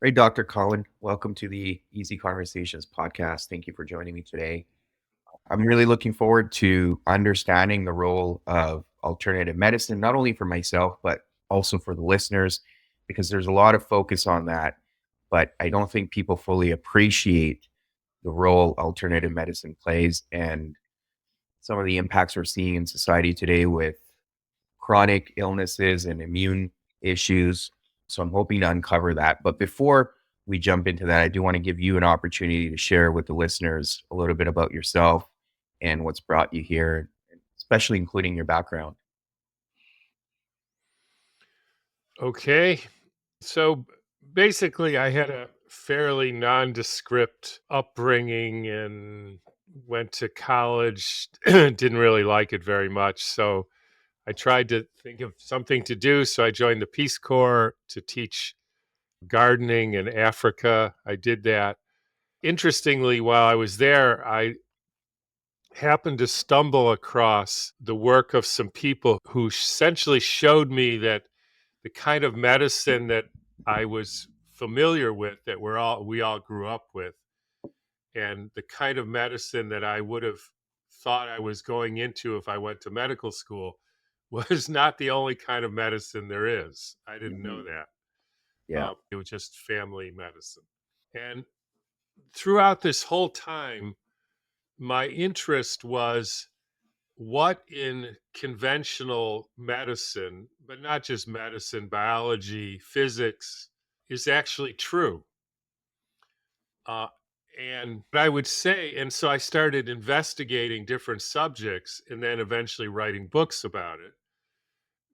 Hey, Dr. Cowan, welcome to the Easy Conversations podcast. Thank you for joining me today. I'm really looking forward to understanding the role of alternative medicine, not only for myself, but also for the listeners, because there's a lot of focus on that. But I don't think people fully appreciate the role alternative medicine plays and some of the impacts we're seeing in society today with chronic illnesses and immune issues. So I'm hoping to uncover that. But before we jump into that, I do want to give you an opportunity to share with the listeners a little bit about yourself and what's brought you here, especially including your background. Okay. So basically, I had a fairly nondescript upbringing and went to college. Didn't really like it very much. So I tried to think of something to do. So I joined the Peace Corps to teach gardening in Africa. I did that. Interestingly, while I was there, I happened to stumble across the work of some people who essentially showed me that the kind of medicine that I was familiar with, that we all grew up with, and the kind of medicine that I would have thought I was going into if I went to medical school was not the only kind of medicine there is. I didn't know Hmm. that. Yeah. It was just family medicine. And throughout this whole time, my interest was what in conventional medicine, but not just medicine, biology, physics, is actually true. Uh, and I would say, and so I started investigating different subjects and then eventually writing books about it.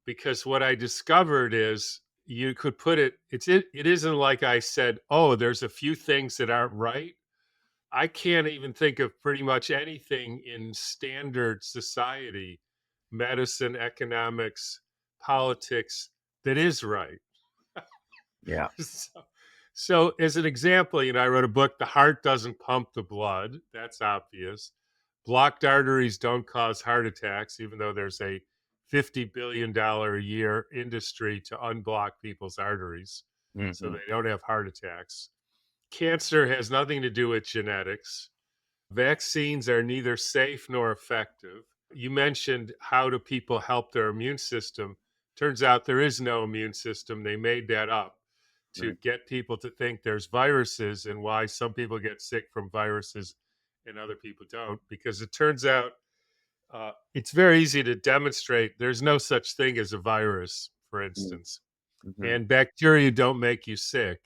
Because what I discovered is you could put it isn't like I said, oh, there's a few things that aren't right. I can't even think of pretty much anything in standard society, medicine, economics, politics, that is right. Yeah. so, so, as an example, I wrote a book, The Heart Doesn't Pump the Blood. That's obvious. Blocked arteries don't cause heart attacks, even though there's a $50 billion a year industry to unblock people's arteries so Hmm. they don't have heart attacks. Cancer has nothing to do with genetics. Vaccines are neither safe nor effective. You mentioned how do people help their immune system? Turns out there is no immune system. They made that up to Right. get people to think there's viruses and why some people get sick from viruses and other people don't. Because it turns out it's very easy to demonstrate there's no such thing as a virus, for instance, Mm-hmm. and bacteria don't make you sick.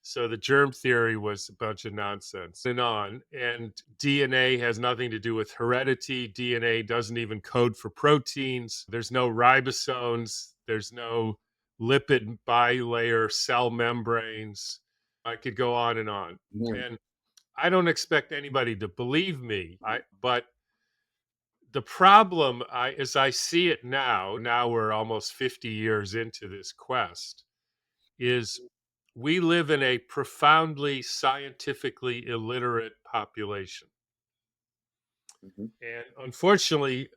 So the germ theory was a bunch of nonsense and on. And DNA has nothing to do with heredity. DNA doesn't even code for proteins. There's no ribosomes. There's no lipid bilayer cell membranes. I could go on and on. Hmm. And I don't expect anybody to believe me. But the problem, as I see it now we're almost 50 years into this quest, is we live in a profoundly scientifically illiterate population. Hmm. And unfortunately,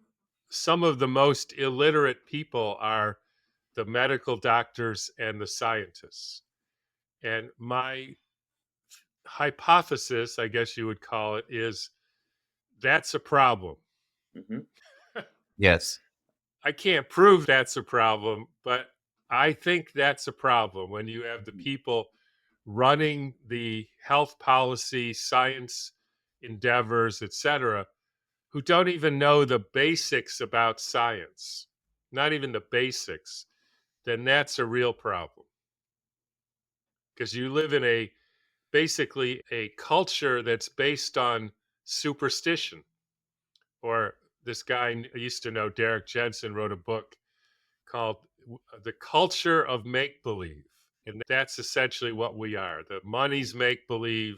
some of the most illiterate people are the medical doctors and the scientists. And my hypothesis, I guess you would call it, is that's a problem. Hmm. Yes. I can't prove that's a problem, but I think that's a problem when you have the people running the health policy, science endeavors, etc., who don't even know the basics about science, not even the basics, then that's a real problem. Because you live in basically a culture that's based on superstition. Or this guy I used to know, Derek Jensen, wrote a book called The Culture of Make Believe. And that's essentially what we are. The money's make believe,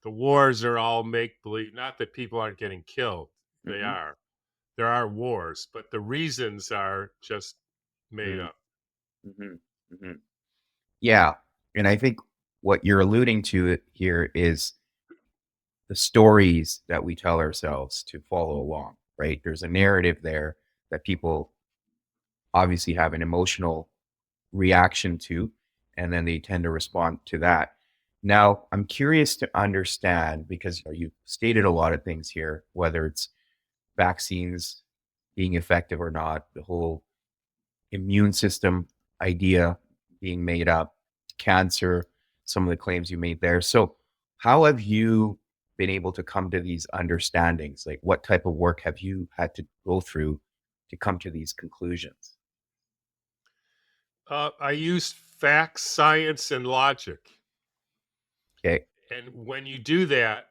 the wars are all make believe. Not that people aren't getting killed, they Hmm. are. There are wars, but the reasons are just made up. Hmm. Hmm. Yeah. And I think what you're alluding to here is the stories that we tell ourselves to follow along, right? There's a narrative there that people obviously have an emotional reaction to. and then they tend to respond to that. Now, I'm curious to understand because you stated a lot of things here, whether it's vaccines being effective or not, the whole immune system idea being made up, cancer, some of the claims you made there. So, how have you been able to come to these understandings? Like, what type of work have you had to go through to come to these conclusions? I use facts, science, and logic. Okay. And when you do that,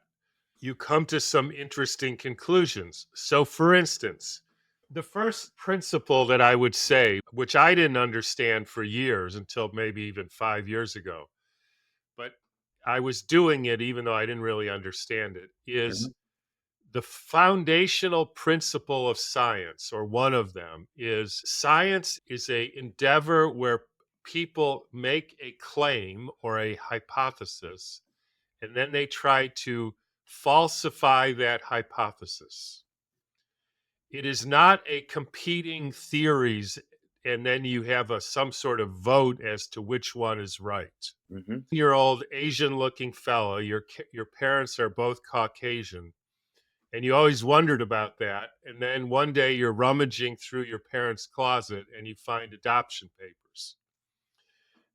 you come to some interesting conclusions. So, for instance, the first principle that I would say, which I didn't understand for years until maybe even 5 years ago, but I was doing it even though I didn't really understand it, is Mhm. the foundational principle of science, or one of them, is science is a endeavor where people make a claim or a hypothesis, and then they try to falsify that hypothesis. It is not a competing theories, and then you have some sort of vote as to which one is right. Mhm. Year old Asian looking fellow, your parents are both Caucasian, and you always wondered about that. And then one day you're rummaging through your parents' closet and you find adoption papers.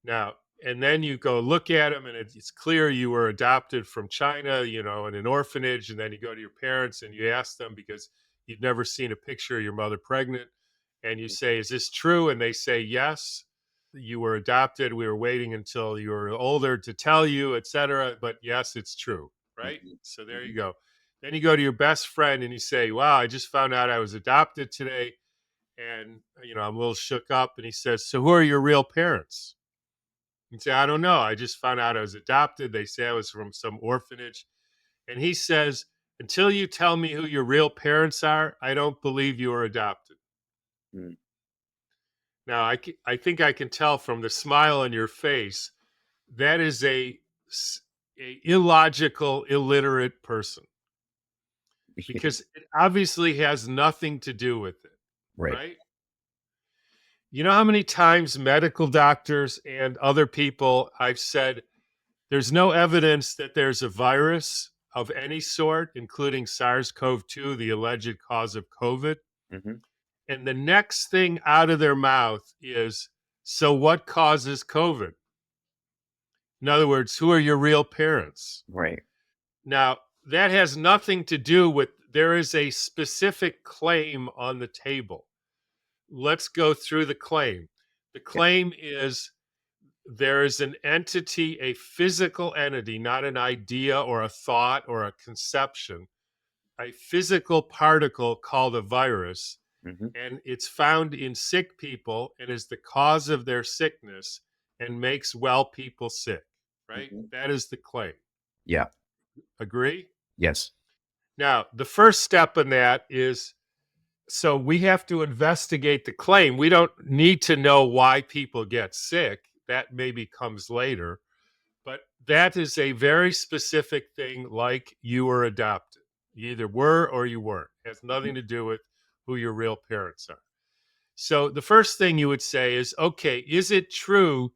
Now, and then you go look at them, and it's clear you were adopted from China, in an orphanage. And then you go to your parents and you ask them, because you've never seen a picture of your mother pregnant, and you say, "Is this true?" And they say, "Yes, you were adopted. We were waiting until you were older to tell you, etc. But yes, it's true." Right? Mhm. So there you Mhm. go. Then you go to your best friend and you say, "Wow, I just found out I was adopted today, and I'm a little shook up." And he says, "So who are your real parents?" And say, "I don't know. I just found out I was adopted. They say I was from some orphanage." And he says, "Until you tell me who your real parents are, I don't believe you were adopted." Mm. Now, I think I can tell from the smile on your face that is a illogical, illiterate person, because it obviously has nothing to do with it, Right. right? You know how many times medical doctors and other people I've said, there's no evidence that there's a virus of any sort, including SARS-CoV-2, the alleged cause of COVID. Mhm. And the next thing out of their mouth is, "So what causes COVID?" In other words, who are your real parents? Right. Now, that has nothing to do with, there is a specific claim on the table. Let's go through the claim. The Yeah. claim is there is an entity, a physical entity, not an idea or a thought or a conception, a physical particle called a virus, Mhm. and it's found in sick people and is the cause of their sickness and makes well people sick, right? Mhm. That is the claim. Yeah. Agree? Yes. Now, the first step in that is, so we have to investigate the claim. We don't need to know why people get sick. That maybe comes later. But that is a very specific thing, like you were adopted. You either were or you weren't. It has Mhm. nothing to do with who your real parents are. So the first thing you would say is, okay, is it true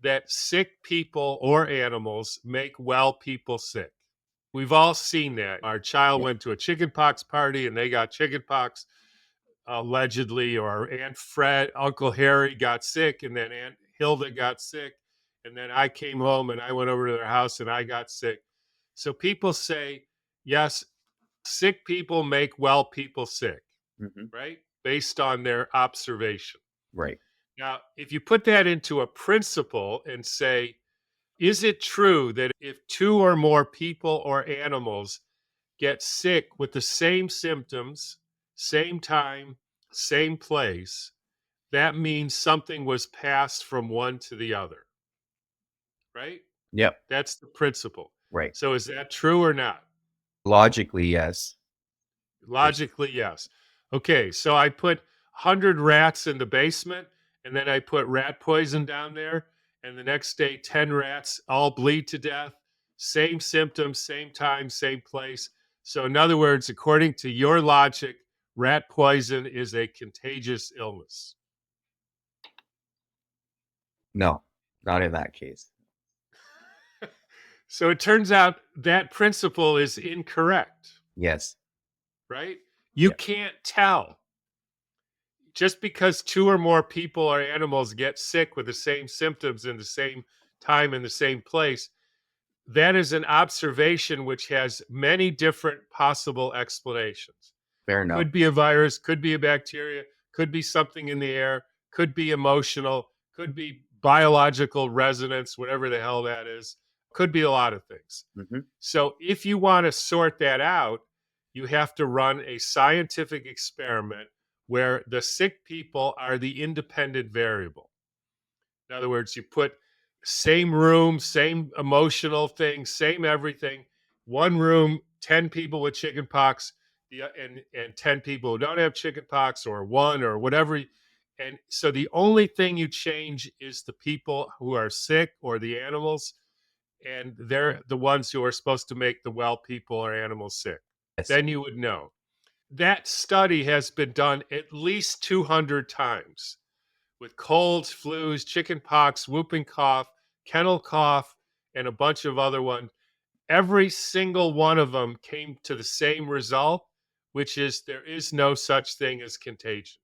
that sick people or animals make well people sick? We've all seen that. Our child Yeah. went to a chickenpox party and they got chickenpox, allegedly, or Aunt Fred, Uncle Harry got sick, and then Aunt Hilda got sick, and then I came home and I went over to their house and I got sick. So people say, yes, sick people make well people sick, Mhm. right? Based on their observation. Right. Now, if you put that into a principle and say, is it true that if two or more people or animals get sick with the same symptoms, same time, same place, that means something was passed from one to the other, right? Yep. That's the principle. Right. So is that true or not? Logically, yes. There's Logically, yes. Okay, so I put 100 rats in the basement, and then I put rat poison down there, and the next day 10 rats all bleed to death. Same symptoms, same time, same place. So in other words, according to your logic, rat poison is a contagious illness. no. Not in that case. So it turns out that principle is incorrect, Yes. right? You Yeah. can't tell. Just because two or more people or animals get sick with the same symptoms in the same time in the same place, that is an observation which has many different possible explanations. Fair enough. Could be a virus, could be a bacteria, could be something in the air, could be emotional, could be biological resonance, whatever the hell that is, could be a lot of things. Hmm. So if you want to sort that out, you have to run a scientific experiment where the sick people are the independent variable. In other words, you put same room, same emotional thing, same everything. One room, 10 people with chicken pox, and 10 people who don't have chicken pox, or one, or whatever. And so the only thing you change is the people who are sick or the animals, and they're the ones who are supposed to make the well people or animals sick. Yes. Then you would know. That study has been done at least 200 times with colds, flus, chicken pox, whooping cough, kennel cough, and a bunch of other ones. Every single one of them came to the same result, which is there is no such thing as contagion.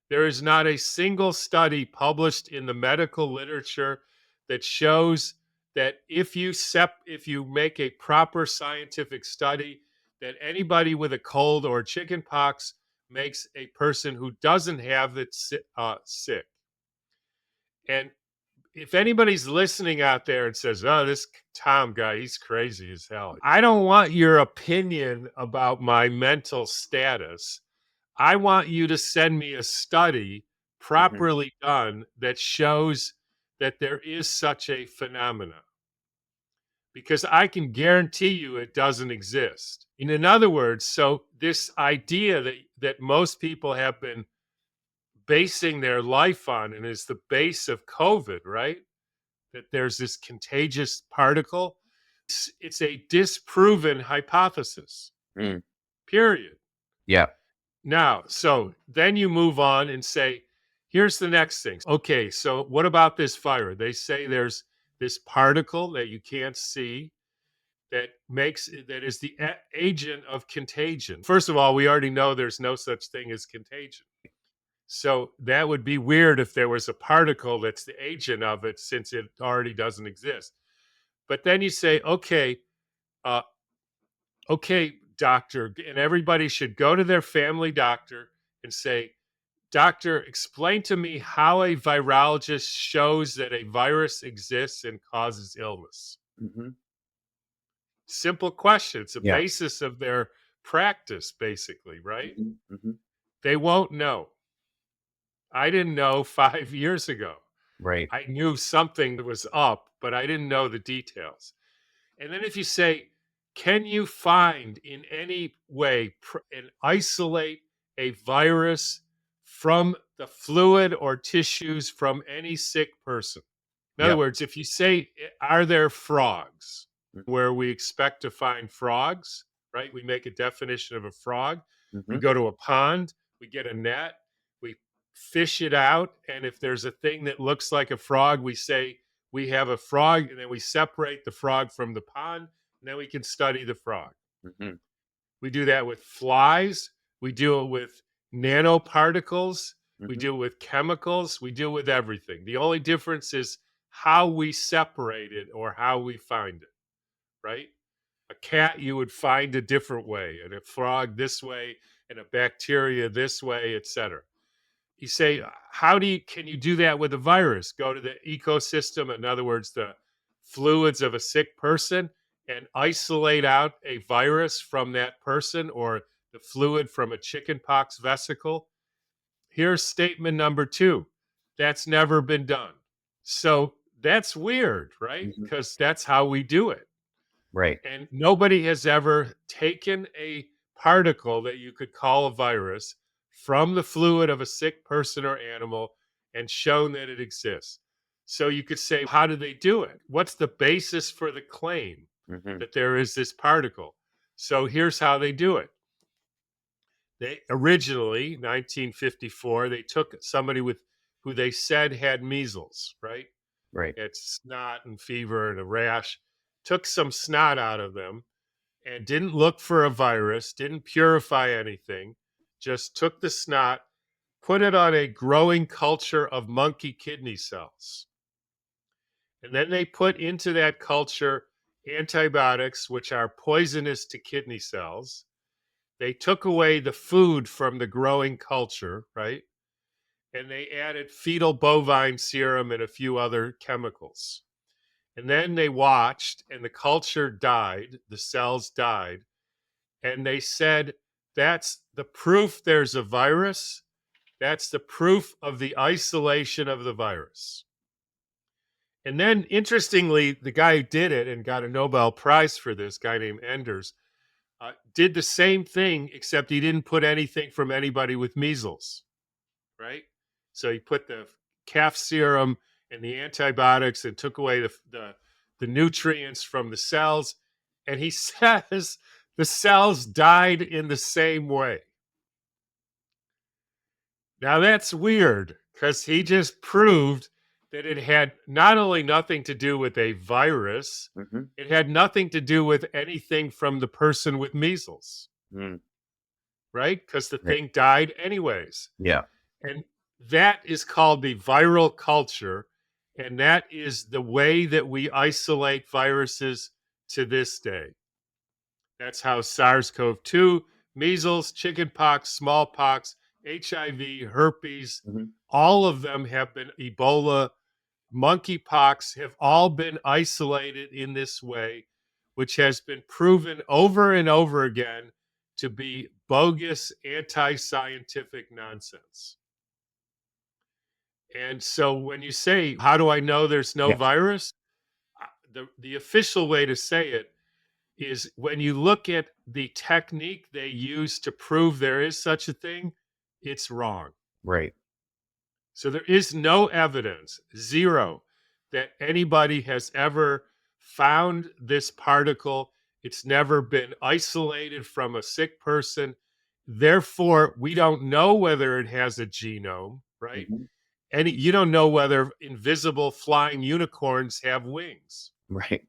There is not a single study published in the medical literature that shows that if you make a proper scientific study, that anybody with a cold or chicken pox makes a person who doesn't have it sick. And if anybody's listening out there and says, "Oh, this Tom guy, he's crazy as hell," I don't want your opinion about my mental status. I want you to send me a study Hmm. properly done that shows that there is such a phenomenon, because I can guarantee you it doesn't exist. In other words, so this idea that most people have been basing their life on and is the base of COVID, right? That there's this contagious particle. It's a disproven hypothesis, Mm. period. Yeah. Now, so then you move on and say, here's the next thing. Okay, so what about this virus? They say there's this particle that you can't see that is the agent of contagion. First of all, we already know there's no such thing as contagion. So that would be weird if there was a particle that's the agent of it, since it already doesn't exist. But then you say, uh, okay, doctor, and everybody should go to their family doctor and say, doctor, explain to me how a virologist shows that a virus exists and causes illness. Hmm. Simple question. It's the Yeah. basis of their practice, basically, right? Hmm. Hmm. They won't know. I didn't know 5 years ago. Right. I knew something that was up, but I didn't know the details. And then if you say, can you find in any way and isolate a virus from the fluid or tissues from any sick person? In other Yep. words, if you say, are there frogs Hmm. where we expect to find frogs, right? We make a definition of a frog. We Hmm. go to a pond, we get a net, we fish it out. And if there's a thing that looks like a frog, we say we have a frog, and then we separate the frog from the pond, and then we can study the frog. Hmm. We do that with flies. We do it with nanoparticles. We Hmm. do it with chemicals. We do it with everything. The only difference is how we separate it or how we find it, right? A cat you would find a different way, and a frog this way, and a bacteria this way, etc. You say, how can you do that with a virus? Go to the ecosystem, in other words, the fluids of a sick person, and isolate out a virus from that person, or the fluid from a chickenpox vesicle. Here's statement number two. That's never been done. So that's weird, right? Hmm. Because that's how we do it. Right. And nobody has ever taken a particle that you could call a virus from the fluid of a sick person or animal and shown that it exists. So you could say, how do they do it? What's the basis for the claim Hmm. that there is this particle? So here's how they do it. They originally, 1954, they took somebody with who they said had measles, right? Right. Had snot and fever and a rash, took some snot out of them and didn't look for a virus, didn't purify anything, just took the snot, put it on a growing culture of monkey kidney cells. And then they put into that culture antibiotics, which are poisonous to kidney cells. They took away the food from the growing culture, right? And they added fetal bovine serum and a few other chemicals. And then they watched, and the culture died, the cells died. And they said, that's the proof there's a virus. That's the proof of the isolation of the virus. And then, interestingly, the guy who did it and got a Nobel Prize for this, guy named Enders, did the same thing, except he didn't put anything from anybody with measles, right? So he put the calf serum and the antibiotics and took away the nutrients from the cells. And he says the cells died in the same way. Now that's weird because he just proved that it had not only nothing to do with a virus, Mm-hmm. it had nothing to do with anything from the person with measles, Mm. right? Because the Right. thing died anyways. Yeah. And that is called the viral culture. And that is the way that we isolate viruses to this day. That's how SARS-CoV-2, measles, chickenpox, smallpox, HIV, herpes, Mm-hmm. all of them have been Ebola, monkeypox have all been isolated in this way, which has been proven over and over again to be bogus, anti-scientific nonsense. And so when you say, how do I know there's no Yeah. virus? The official way to say it is when you look at the technique they use to prove there is such a thing, it's wrong. Right. So there is no evidence, zero, that anybody has ever found this particle. It's never been isolated from a sick person. Therefore, we don't know whether it has a genome, right? Mm-hmm. And you don't know whether invisible flying unicorns have wings Right.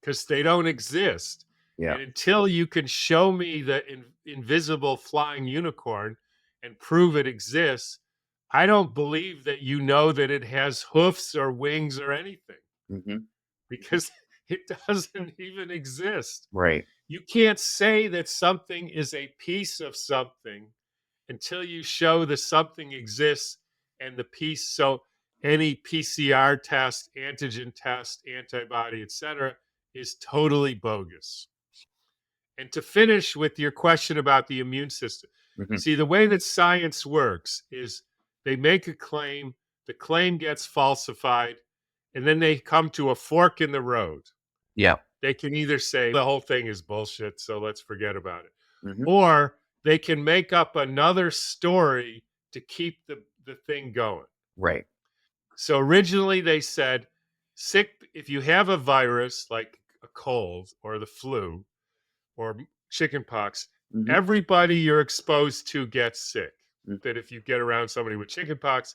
because they don't exist. Yeah. And until you can show me the invisible flying unicorn and prove it exists, I don't believe that you know that it has hoofs or wings or anything Mm-hmm. because it doesn't even exist. Right. You can't say that something is a piece of something until you show that something exists and the piece. So any PCR test, antigen test, antibody, etc., is totally bogus. And to finish with your question about the immune system, Mm-hmm. see, the way that science works is they make a claim, the claim gets falsified, and then they come to a fork in the road. Yeah. They can either say the whole thing is bullshit, so let's forget about it, Mm-hmm. or they can make up another story to keep the thing going. Right. So originally they said, if you have a virus like a cold or the flu or chickenpox, Mm-hmm. everybody you're exposed to gets sick. Mm-hmm. That if you get around somebody with chickenpox,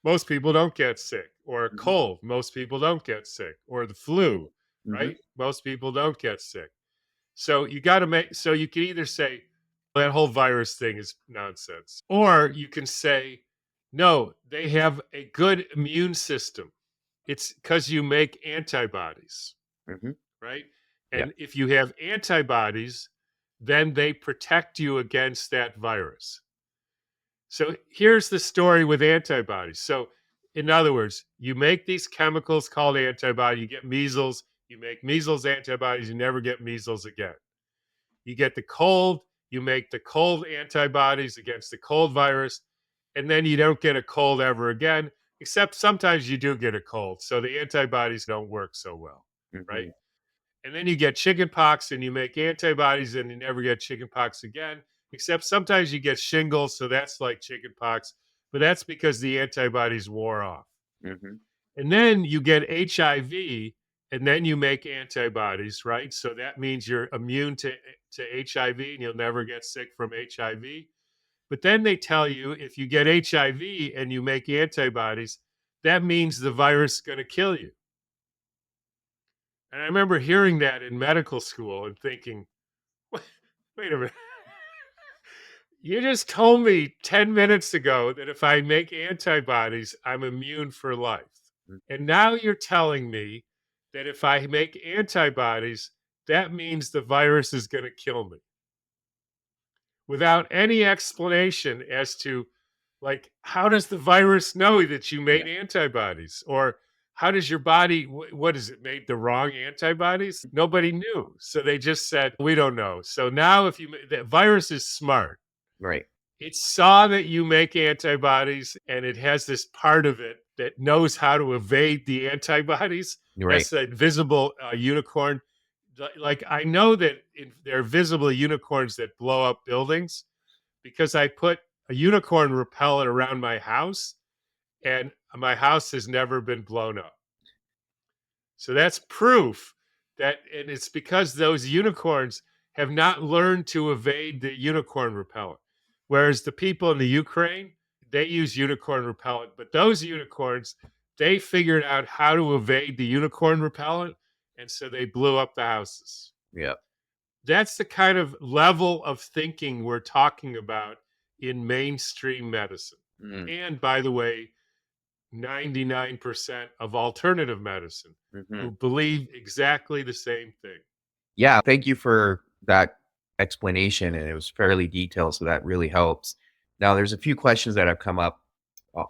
most people don't get sick. Or a Mm-hmm. cold, most people don't get sick. Or the flu, Mm-hmm. right? Most people don't get sick. So you got to so you can either say that whole virus thing is nonsense, or you can say, no, they have a good immune system. It's because you make antibodies, Mm-hmm. right? Yeah. And if you have antibodies, then they protect you against that virus. So here's the story with antibodies. So, in other words, you make these chemicals called antibody, you get measles, you make measles antibodies, you never get measles again. You get the cold, you make the cold antibodies against the cold virus, and then you don't get a cold ever again, except sometimes you do get a cold. So the antibodies don't work so well, Mm-hmm. right? And then you get chickenpox and you make antibodies and you never get chickenpox again, except sometimes you get shingles. So that's like chickenpox, but that's because the antibodies wore off. Mm-hmm. And then you get HIV and then you make antibodies, right? So that means you're immune to HIV and you'll never get sick from HIV. But then they tell you if you get HIV and you make antibodies, that means the virus is going to kill you. And I remember hearing that in medical school and thinking, wait a minute. You just told me 10 minutes ago that if I make antibodies, I'm immune for life. Mm. And now you're telling me that if I make antibodies, that means the virus is going to kill me without any explanation as to, like, how does the virus know that you Yeah. made antibodies? Or how does your body, what is it, made the wrong antibodies? Nobody knew. So they just said, we don't know. So now if you, the virus is smart. Right. It saw that you make antibodies and it has this part of it that knows how to evade the antibodies. Right. That's the invisible unicorn. Like, I know that there are visible unicorns that blow up buildings because I put a unicorn repellent around my house and my house has never been blown up. So that's proof that, and it's because those unicorns have not learned to evade the unicorn repellent. Whereas the people in the Ukraine, they use unicorn repellent, but those unicorns, they figured out how to evade the unicorn repellent. And so they blew up the houses. Yeah. That's the kind of level of thinking we're talking about in mainstream medicine. Mm. And by the way, 99% of alternative medicine Hmm. who believe exactly the same thing. Yeah. Thank you for that explanation. And it was fairly detailed. So that really helps. Now, there's a few questions that have come up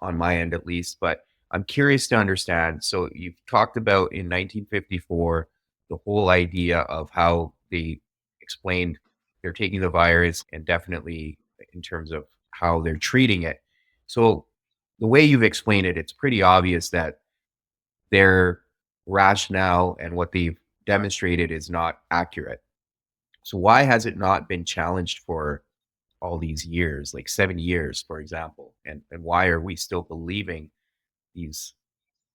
on my end, at least, but I'm curious to understand. So you've talked about in 1954, the whole idea of how they explained they're taking the virus and definitely in terms of how they're treating it. So the way you've explained it, it's pretty obvious that their rationale and what they've demonstrated is not accurate. So why has it not been challenged for all these years, like 7 years, for example? And why are we still believing these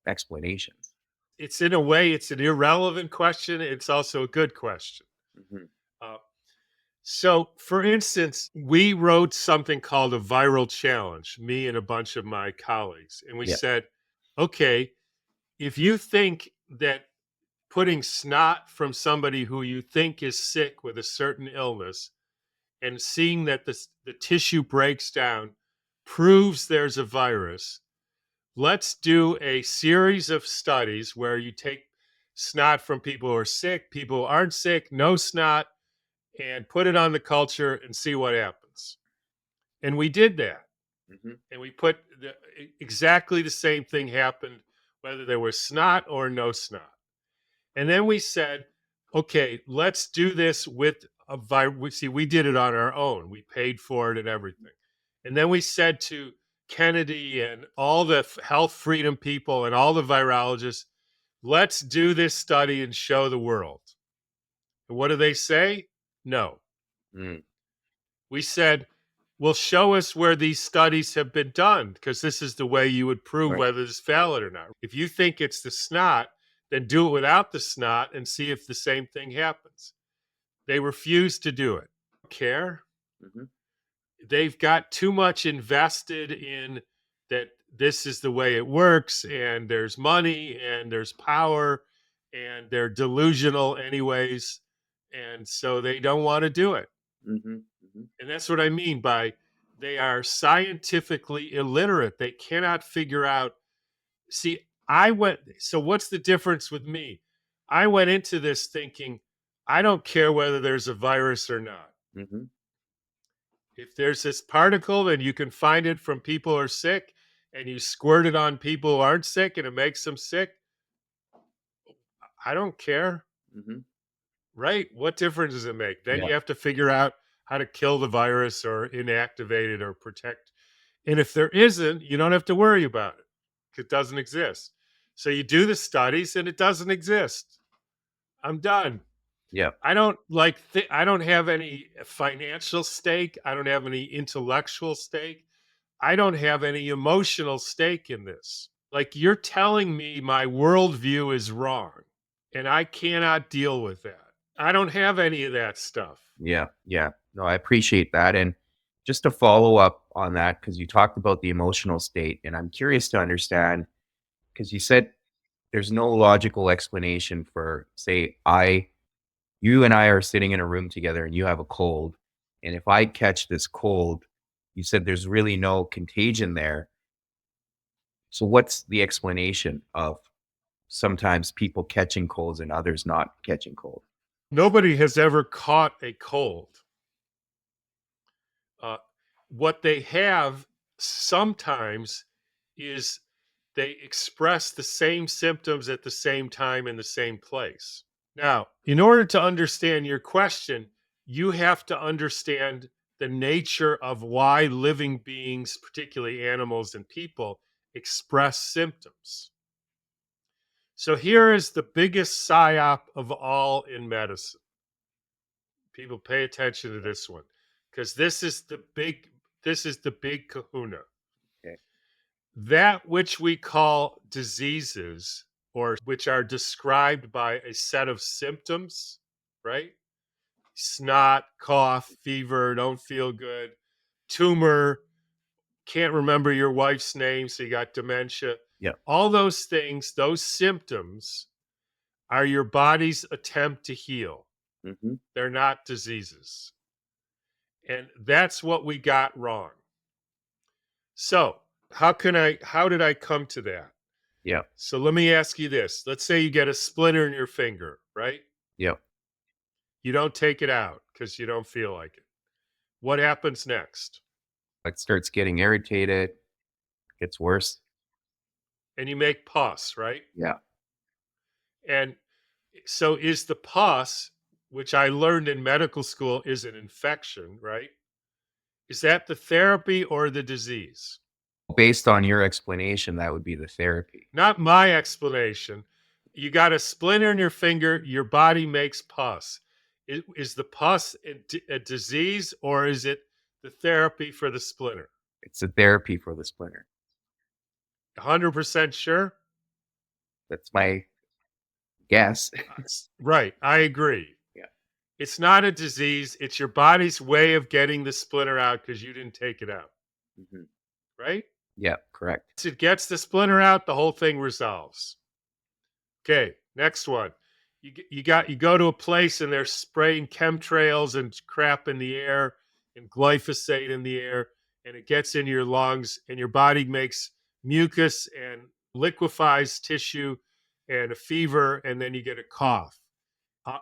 explanations? It's, in a way, it's an irrelevant question. It's also a good question. Hmm. Uh, so, for instance, we wrote something called a viral challenge, me and a bunch of my colleagues. And we Yeah. said, okay, if you think that putting snot from somebody who you think is sick with a certain illness and seeing that the tissue breaks down proves there's a virus, let's do a series of studies where you take snot from people who are sick, people who aren't sick, no snot, and put it on the culture and see what happens. And we did that. Hmm. And we put exactly the same thing happened, whether there was snot or no snot. And then we said, okay, let's do this with a virus. See, we did it on our own. We paid for it and everything. And then we said to Kennedy and all the health freedom people and all the virologists, let's do this study and show the world. And what do they say? No. Mm. We said, well, show us where these studies have been done, because this is the way you would prove Right. whether it's valid or not. If you think it's the snot, then do it without the snot and see if the same thing happens. They refuse to do it. Care. Hmm. They've got too much invested in that this is the way it works, and there's money and there's power, and they're delusional anyways. And so they don't want to do it. Hmm. Hmm. And that's what I mean by they are scientifically illiterate. They cannot figure out. See, so what's the difference with me? I went into this thinking, I don't care whether there's a virus or not. Hmm. If there's this particle and you can find it from people who are sick and you squirt it on people who aren't sick and it makes them sick, I don't care. Hmm. Right? What difference does it make? Then Yeah. you have to figure out how to kill the virus or inactivate it or protect. And if there isn't, you don't have to worry about it because it doesn't exist. So you do the studies and it doesn't exist. I'm done. Yeah. I don't have any financial stake. I don't have any intellectual stake. I don't have any emotional stake in this. Like, you're telling me my worldview is wrong and I cannot deal with that. I don't have any of that stuff. Yeah. Yeah. No, I appreciate that. And just to follow up on that, because you talked about the emotional state, and I'm curious to understand. because you said there's no logical explanation for, say, you and I are sitting in a room together and you have a cold. And if I catch this cold, you said there's really no contagion there. So what's the explanation of sometimes people catching colds and others not catching cold? Nobody has ever caught a cold. Uh, what they have sometimes is they express the same symptoms at the same time in the same place. Now, in order to understand your question, you have to understand the nature of why living beings, particularly animals and people, express symptoms. So here is the biggest psyop of all in medicine. People pay attention to this one because this is the big kahuna. Okay. That which we call diseases or which are described by a set of symptoms, right? Snot, cough, fever, don't feel good, tumor, can't remember your wife's name, so you got dementia. Yeah. All those things, those symptoms are your body's attempt to heal. Hmm. They're not diseases. And that's what we got wrong. So, how did I come to that? Yeah. So let me ask you this. Let's say you get a splinter in your finger, right? Yeah. You don't take it out because you don't feel like it. What happens next? It starts getting irritated, gets worse. And you make pus, right? Yeah. And so is the pus, which I learned in medical school is an infection, right? Is that the therapy or the disease? Based on your explanation, that would be the therapy. Not my explanation. You got a splinter in your finger, your body makes pus. Is the pus a disease or is it the therapy for the splinter? It's a therapy for the splinter. 100% sure? That's my guess. Right, I agree. Yeah. It's not a disease, it's your body's way of getting the splinter out because you didn't take it out, Hmm. right? Yeah, correct. Once it gets the splinter out, the whole thing resolves. Okay, next one. You go to a place and they're spraying chemtrails and crap in the air and glyphosate in the air, and it gets in your lungs, and your body makes mucus and liquefies tissue and a fever, and then you get a cough.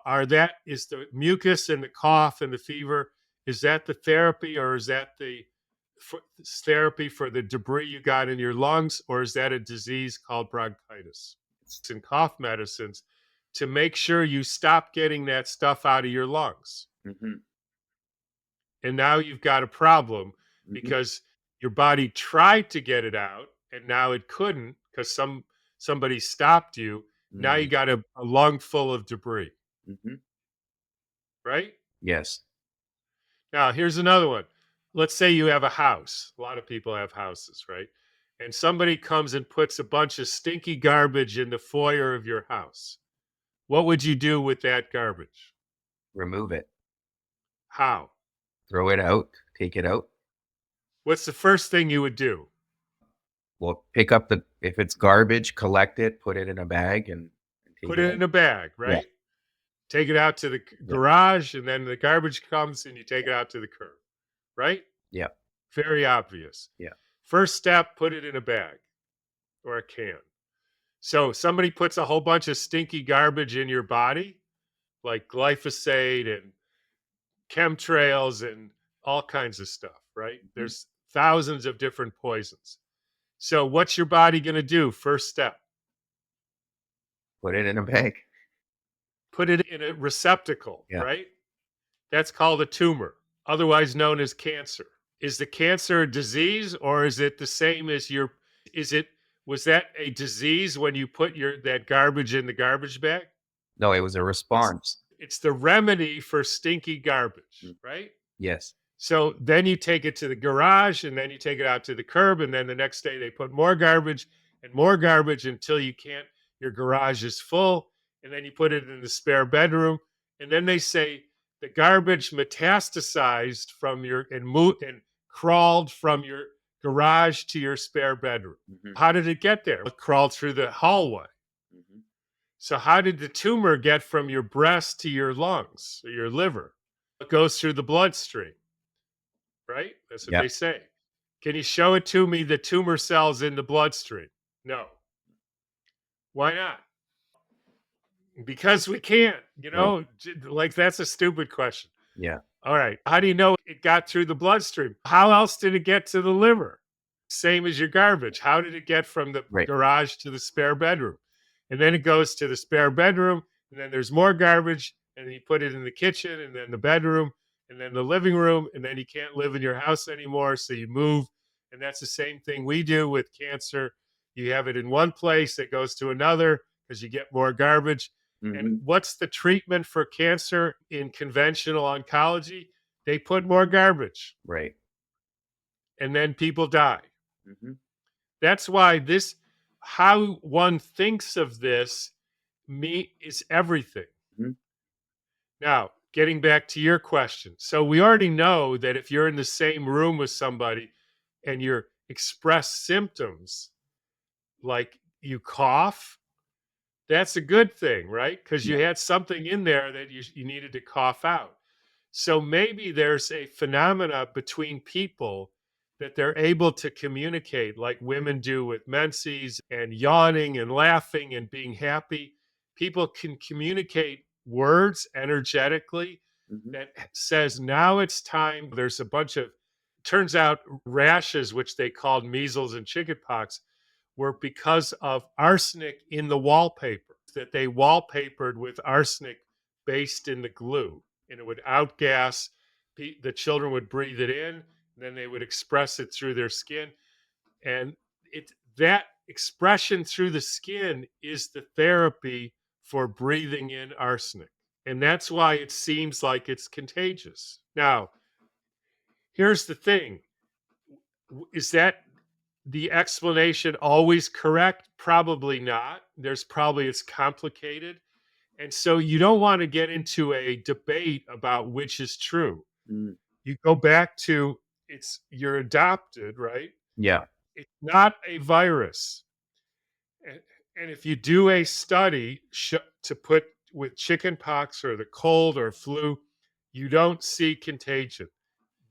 Are that is the mucus and the cough and the fever? Is that the therapy, or is that the therapy for the debris you got in your lungs, or is that a disease called bronchitis? And cough medicines to make sure you stop getting that stuff out of your lungs. Hmm. And now you've got a problem Hmm. because your body tried to get it out and now it couldn't because somebody stopped you. Now you Hmm. got a lung full of debris, Hmm. right? Yes. Now, here's another one. Let's say you have a house. A lot of people have houses, right? And somebody comes and puts a bunch of stinky garbage in the foyer of your house. What would you do with that garbage? Remove it. How? Throw it out. Take it out. What's the first thing you would do? Well, pick up if it's garbage, collect it, put it in a bag, and take Put it it out. in a bag, Yeah. right? Take it out to the Yeah. garage, and then the garbage comes and you take it out to the curb, right? Yeah. Very obvious. Yeah. First step, put it in a bag or a can. So somebody puts a whole bunch of stinky garbage in your body, like glyphosate and chemtrails and all kinds of stuff, right? Hmm. There's thousands of different poisons. So what's your body going to do? First step, Put it in a bag. put it in a receptacle, Yeah. right? That's called a tumor, otherwise known as cancer. Is the cancer a disease or is it the same as your is it was that a disease when you put your that garbage in the garbage bag? No, it was a It's response. it's the remedy for stinky garbage, Mm. right? Yes. So then you take it to the garage and then you take it out to the curb. And then the next day they put more garbage until you can't, your garage is full. And then you put it in the spare bedroom. And then they say the garbage metastasized from your and moved and crawled from your garage to your spare bedroom. Mhm. How did it get there? It crawled through the hallway. Mhm. So how did the tumor get from your breast to your lungs or your liver? It goes through the bloodstream, right? That's what Yeah. they say. Can you show it to me, the tumor cells in the bloodstream? No. Why not? Because we can't, Right. like that's a stupid question. Yeah. All right. How do you know it got through the bloodstream? How else did it get to the liver? Same as your garbage. How did it get from the Right. garage to the spare bedroom? And then it goes to the spare bedroom, and then there's more garbage, and then you put it in the kitchen, and then the bedroom, and then the living room, and then you can't live in your house anymore, so you move. And that's the same thing we do with cancer. You have it in one place, it goes to another because you get more garbage. And Mhm. what's the treatment for cancer in conventional oncology? They put more garbage, Right. and then people die. Mhm. That's why this, how one thinks of this, me is everything. Mhm. Now, getting back to your question. So we already know that if you're in the same room with somebody and you express symptoms like you cough, that's a good thing, right? Because Yeah. you had something in there that you needed to cough out. So maybe there's a phenomena between people that they're able to communicate like women do with menses and yawning and laughing and being happy. People can communicate words energetically Mhm. that says now it's time. There's a bunch of, turns out, rashes, which they called measles and chickenpox, were because of arsenic in the wallpaper, that they wallpapered with arsenic based in the glue, and it would outgas. The children would breathe it in, and then they would express it through their skin. And that expression through the skin is the therapy for breathing in arsenic. And that's why it seems like it's contagious. Now, here's the thing. Is that the explanation always correct? Probably not. There's probably, it's complicated. And so you don't want to get into a debate about which is true. Mm. You go back to, it's, you're adopted, right? Yeah. It's not a virus. And, and if you do a study to put with chickenpox or the cold or flu, you don't see contagion.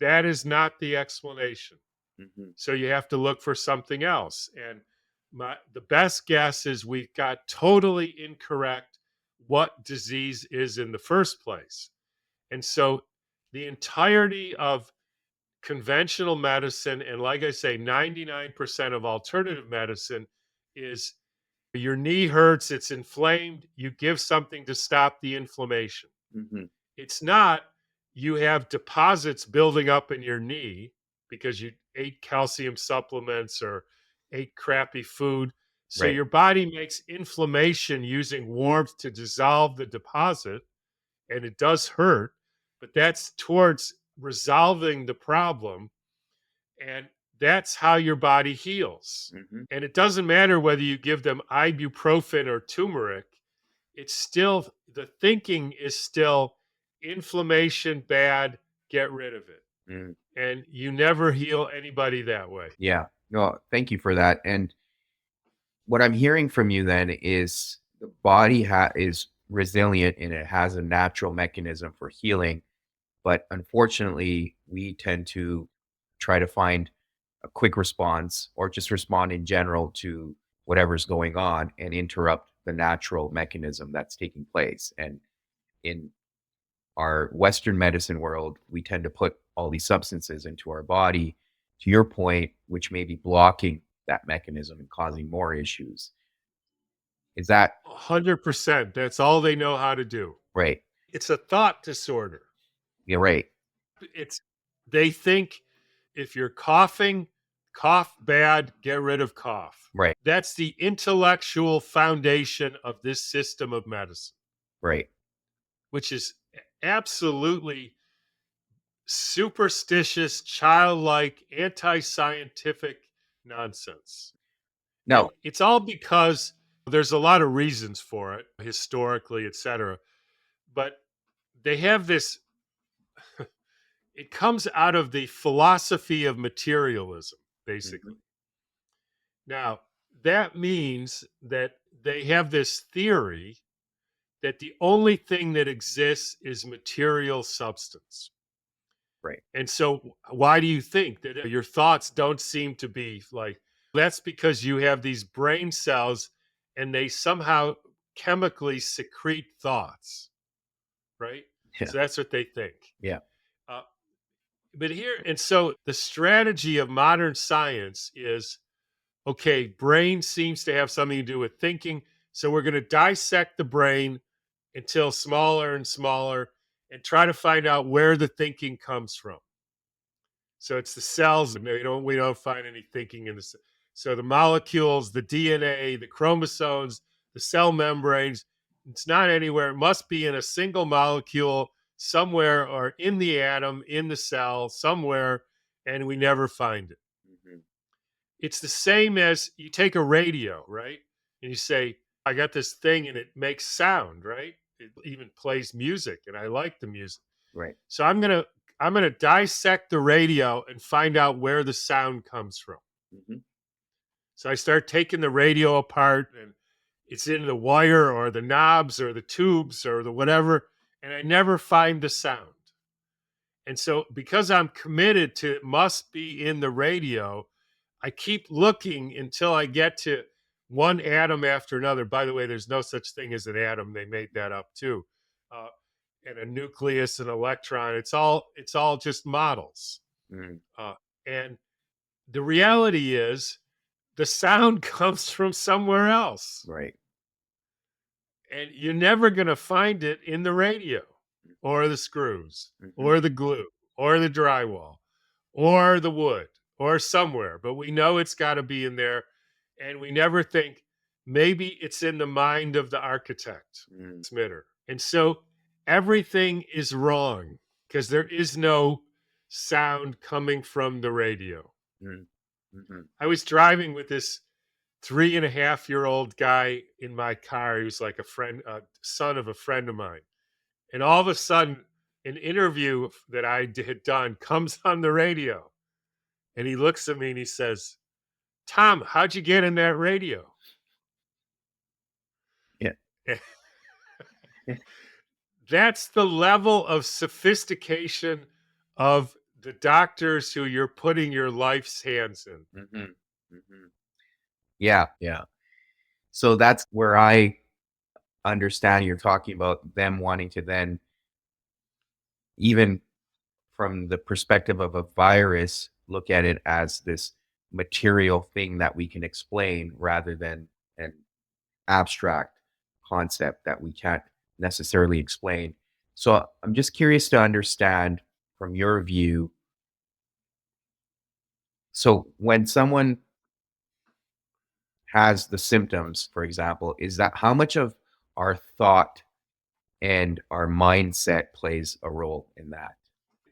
That is not the explanation. Mhm. So you have to look for something else. And the best guess is we got totally incorrect what disease is in the first place. And so the entirety of conventional medicine, and like I say, 99% of alternative medicine, is your knee hurts, it's inflamed, you give something to stop the inflammation. Mhm. It's not you have deposits building up in your knee because you ate calcium supplements or ate crappy food. So Right. your body makes inflammation using warmth to dissolve the deposit, and it does hurt, but that's towards resolving the problem. And that's how your body heals. Mhm. And it doesn't matter whether you give them ibuprofen or turmeric, it's still, the thinking is still inflammation bad, get rid of it. Mm. And you never heal anybody that way. Yeah. No, thank you for that. And what I'm hearing from you then is the body is resilient and it has a natural mechanism for healing. But unfortunately, we tend to try to find a quick response or just respond in general to whatever's going on and interrupt the natural mechanism that's taking place. And in our Western medicine world, we tend to put all these substances into our body, to your point, which may be blocking that mechanism and causing more issues. Is that 100%. That's all they know how to do. right? It's a thought disorder. Yeah, right, It's, they think if you're coughing, cough bad, get rid of cough. right, That's the intellectual foundation of this system of medicine, right. which is absolutely superstitious, childlike, anti scientific nonsense. And No, it's all because there's a lot of reasons for it, historically, etc. But they have this, it comes out of the philosophy of materialism. basically. Mhm. Now, that means that they have this theory that the only thing that exists is material substance. Right. And so, why do you think that your thoughts don't seem to be like that's because you have these brain cells and they somehow chemically secrete thoughts, right? Yeah. So, that's what they think. Yeah. Uh, but here, and so the strategy of modern science is okay, brain seems to have something to do with thinking. So, we're going to dissect the brain until smaller and smaller and try to find out where the thinking comes from. So it's the cells. And we don't find any thinking in the. So the molecules, the DNA, the chromosomes, the cell membranes, it's not anywhere. It must be in a single molecule somewhere or in the atom, in the cell, somewhere, and we never find it. Mhm. It's the same as you take a radio, right? And you say, I got this thing and it makes sound, right? It even plays music and I like the music. Right. So I'm gonna dissect the radio and find out where the sound comes from. Mhm. So I start taking the radio apart and it's in the wire or the knobs or the tubes or the whatever, and I never find the sound. And so because I'm committed to it must be in the radio, I keep looking until I get to one atom after another. By the way, there's no such thing as an atom. They made that up too. Uh, and a nucleus, an electron. It's all just models. Mm. Uh, and the reality is the sound comes from somewhere else, Right. and you're never going to find it in the radio or the screws Mhm. or the glue or the drywall or the wood or somewhere, but we know it's got to be in there. And we never think maybe it's in the mind of the architect, Mm. Smitter. And so everything is wrong because there is no sound coming from the radio. Mm. Mhm. I was driving with this 3.5-year-old guy in my car. He was like a friend, son of a friend of mine. And all of a sudden, an interview that had done comes on the radio. And he looks at me and he says, Tom, how'd you get in that radio? Yeah. That's the level of sophistication of the doctors who you're putting your life's hands in. Mhm. Mhm. Yeah. Yeah. So that's where I understand you're talking about them wanting to then, even from the perspective of a virus, look at it as this material thing that we can explain rather than an abstract concept that we can't necessarily explain. So I'm just curious to understand from your view. So when someone has the symptoms, for example, is that how much of our thought and our mindset plays a role in that?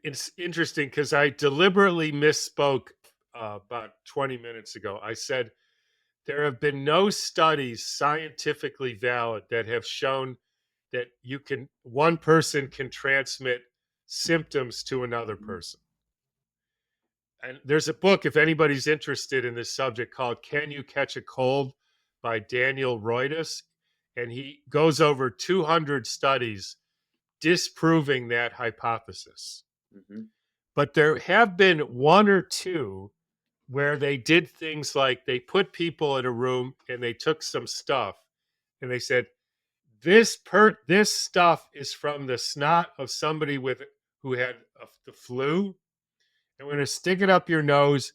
It's interesting because I deliberately misspoke about 20 minutes ago. I said there have been no studies scientifically valid that have shown that one person can transmit symptoms to another Mhm. person. And there's a book, if anybody's interested in this subject, called Can You Catch a Cold by Daniel Roides. And he goes over 200 studies disproving that hypothesis. Mhm. But there have been one or two where they did things like they put people in a room and they took some stuff and they said, this stuff is from the snot of somebody who had the flu. And we're going to stick it up your nose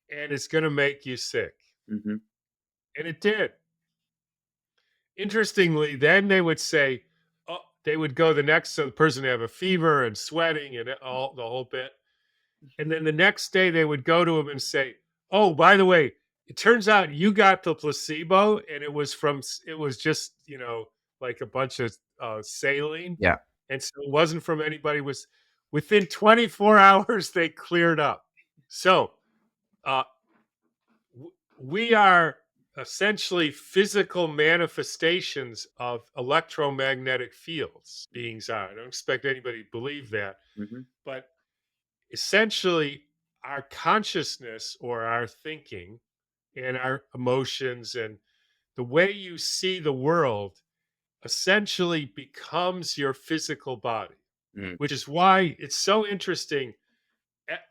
and it's going to make you sick. Mhm. And it did. Interestingly, then they would say, oh, they would go the next, so the person would have a fever and sweating and all the whole bit. And then the next day they would go to him and say, oh, by the way, it turns out you got the placebo and it was just, like a bunch of saline. Yeah. And so it wasn't from anybody. Was within 24 hours, they cleared up. So uh, we are essentially physical manifestations of electromagnetic fields. Beings are. I don't expect anybody to believe that, Mhm. but essentially, our consciousness or our thinking and our emotions and the way you see the world essentially becomes your physical body, Mm, which is why it's so interesting.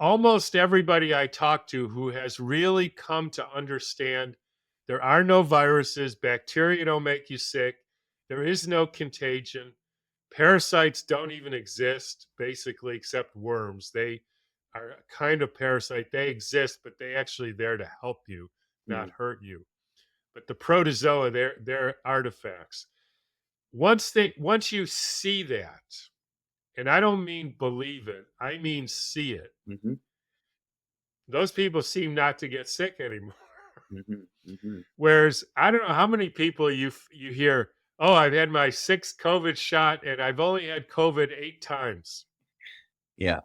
Almost everybody I talk to who has really come to understand there are no viruses, bacteria don't make you sick, there is no contagion, parasites don't even exist, basically, except worms. They are a kind of parasite. They exist, but they actually there to help you, not mm, hurt you. But the protozoa, they're artifacts. Once you see that, and I don't mean believe it, I mean see it, mhm, those people seem not to get sick anymore. mhm, mhm. Whereas I don't know how many people you hear, oh, I've had my sixth COVID shot and I've only had COVID 8 times. Yeah.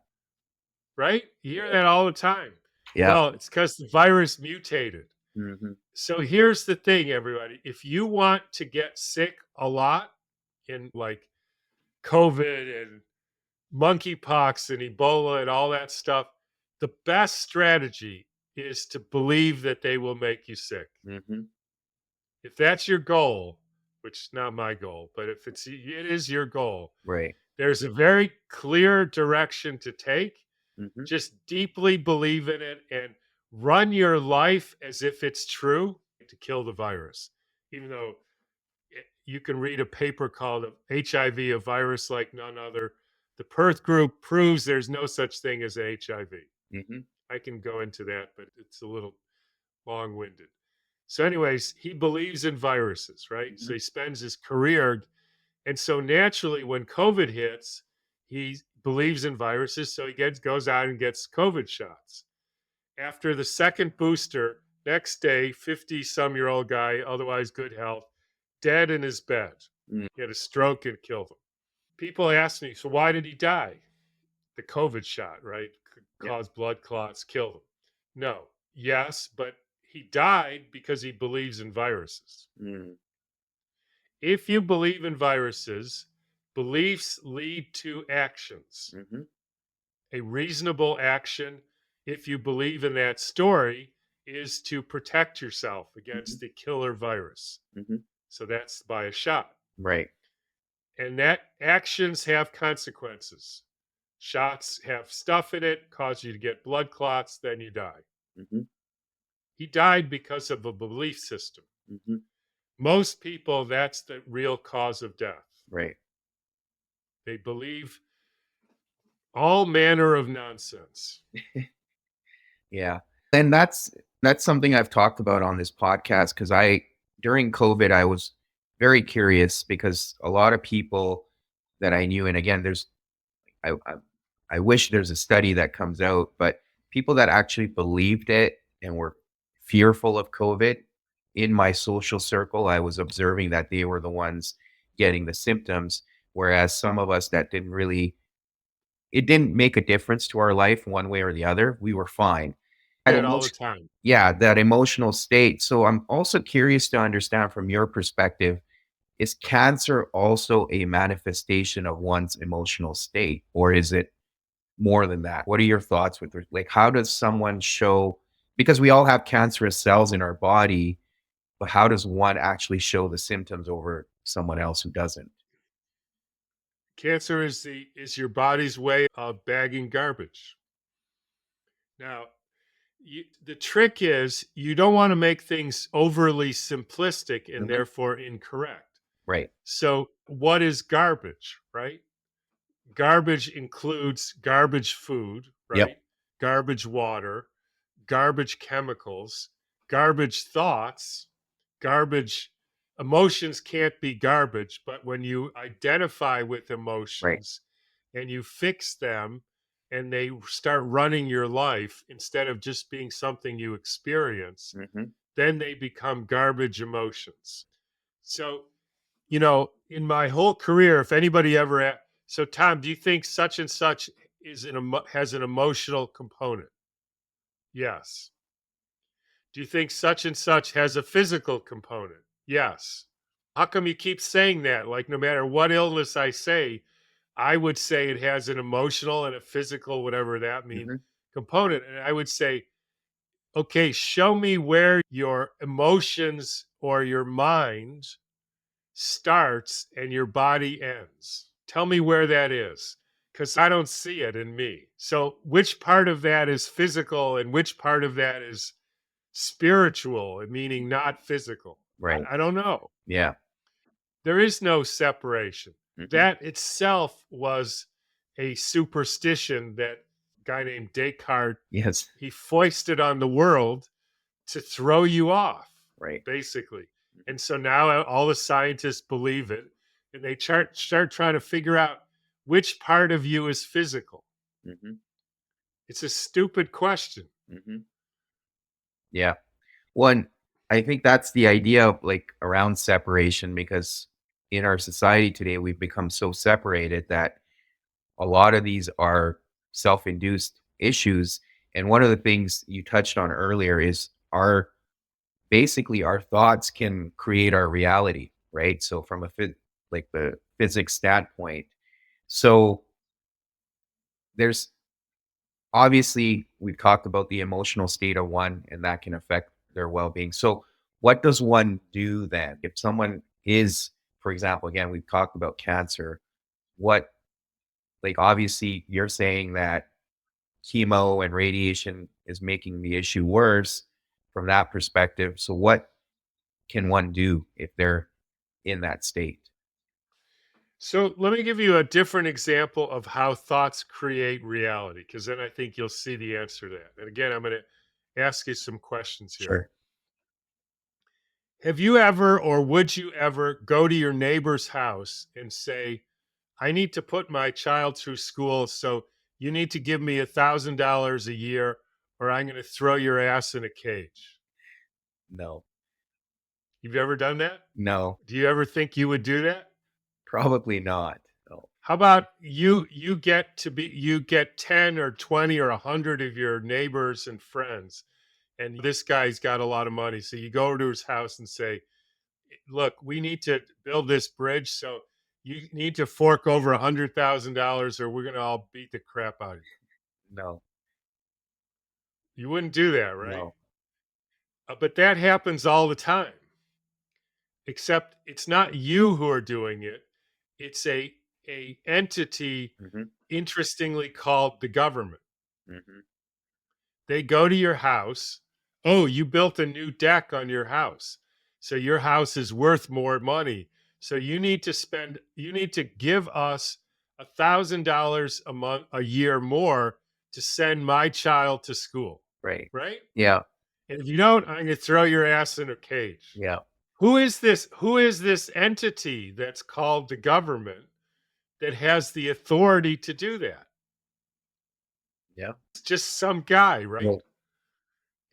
Right? You hear that all the time. Yeah. Well, it's because the virus mutated. Mhm, So here's the thing, everybody. If you want to get sick a lot in like COVID and monkeypox and Ebola and all that stuff, the best strategy is to believe that they will make you sick. mhm. If that's your goal, which is not my goal, but if it is your goal, Right. there's a very clear direction to take. Mhm, Just deeply believe in it and run your life as if it's true to kill the virus. Even though you can read a paper called HIV, a virus like none other. The Perth group proves there's no such thing as HIV. mhm, I can go into that, but it's a little long winded. So, anyways, he believes in viruses, right? So mhm, he spends his career. And so naturally, when COVID hits, he believes in viruses. So he goes out and gets COVID shots. After the second booster, next day, 50 some year old guy, otherwise good health, dead in his bed. mm. He had a stroke and killed him. People ask me, so why did he die? The COVID shot, right? Yeah. Caused blood clots, killed him. No, yes, but he died because he believes in viruses. Mm, If you believe in viruses, beliefs lead to actions. mhm, A reasonable action, if you believe in that story, is to protect yourself mhm, against the killer virus. mhm. So that's by a shot. Right. And that actions have consequences. Shots have stuff in it, cause you to get blood clots, then you die. Mhm, He died because of a belief system. mhm. Most people, that's the real cause of death. Right. They believe all manner of nonsense. Yeah. And that's something I've talked about on this podcast because I during COVID I was very curious because a lot of people that I knew, and again, I I wish there's a study that comes out, but people that actually believed it and were fearful of COVID in my social circle, I was observing that they were the ones getting the symptoms, whereas some of us that didn't really it didn't make a difference to our life one way or the other. We were fine. That That all the emotion time. yeah, that emotional state. So I'm also curious to understand from your perspective, is cancer also a manifestation of one's emotional state, or is it more than that? What are your thoughts with like how does someone show because we all have cancerous cells in our body, but how does one actually show the symptoms over someone else who doesn't? Cancer is your body's way of bagging garbage. Now, the trick is you don't want to make things overly simplistic and Mhm. therefore incorrect. Right. So, what is garbage, right? Garbage includes garbage food, Yep. right? Garbage water, garbage chemicals, garbage thoughts, garbage emotions can't be garbage, but when you identify with Right. emotions and you fix them and they start running your life instead of just being something you experience, Mhm. then they become garbage emotions. So, in my whole career, if anybody ever so Tom, do you think such and such has an emotional component? Yes. Do you think such and such has a physical component? Yes. How come you keep saying that? Like, no matter what illness I say, I would say it has an emotional and a physical, whatever that means. Mhm. component. And I would say, okay, show me where your emotions or your mind starts and your body ends. Tell me where that is, because I don't see it in me. So, which part of that is physical and which part of that is spiritual, meaning not physical? Right. I don't know. Yeah. There is no separation. Hmm. That itself was a superstition that a guy named Descartes Yes. he foisted on the world to throw you off, Right. basically. And so now all the scientists believe it, and they start trying to figure out which part of you is physical. Hmm. It's a stupid question. Hmm. Yeah. One, I think that's the idea of like around separation, because in our society today, we've become so separated that a lot of these are self-induced issues. And one of the things you touched on earlier is our basically our thoughts can create our reality, right? So from a like the physics standpoint. So there's obviously we've talked about the emotional state of one and that can affect their well-being. So what does one do then if someone is, for example, again, we've talked about cancer, what, like, obviously you're saying that chemo and radiation is making the issue worse from that perspective. So what can one do if they're in that state? So let me give you a different example of how thoughts create reality, because then I think you'll see the answer to that. And again, I'm going to ask you some questions here. Sure. Have you ever, or would you ever, go to your neighbor's house and say, I need to put my child through school, so you need to give me $1,000 a year, or I'm going to throw your ass in a cage? No. You've ever done that? No. Do you ever think you would do that? Probably not. No. How about you get 10 or 20 or 100 of your neighbors and friends, and this guy's got a lot of money. So you go to his house and say, look, we need to build this bridge. So you need to fork over $100,000 or we're going to all beat the crap out of you. No. You wouldn't do that, right? No. But that happens all the time, except it's not you who are doing it. It's a entity, Mhm. interestingly called the government. Mhm. They go to your house. Oh, you built a new deck on your house. So your house is worth more money. So you need to give us $1,000 a month, a year more to send my child to school. Right. Right. Yeah. And if you don't, I'm going to throw your ass in a cage. Yeah. Who is this? Who is this entity that's called the government that has the authority to do that? Yeah. It's just some guy, right? Well,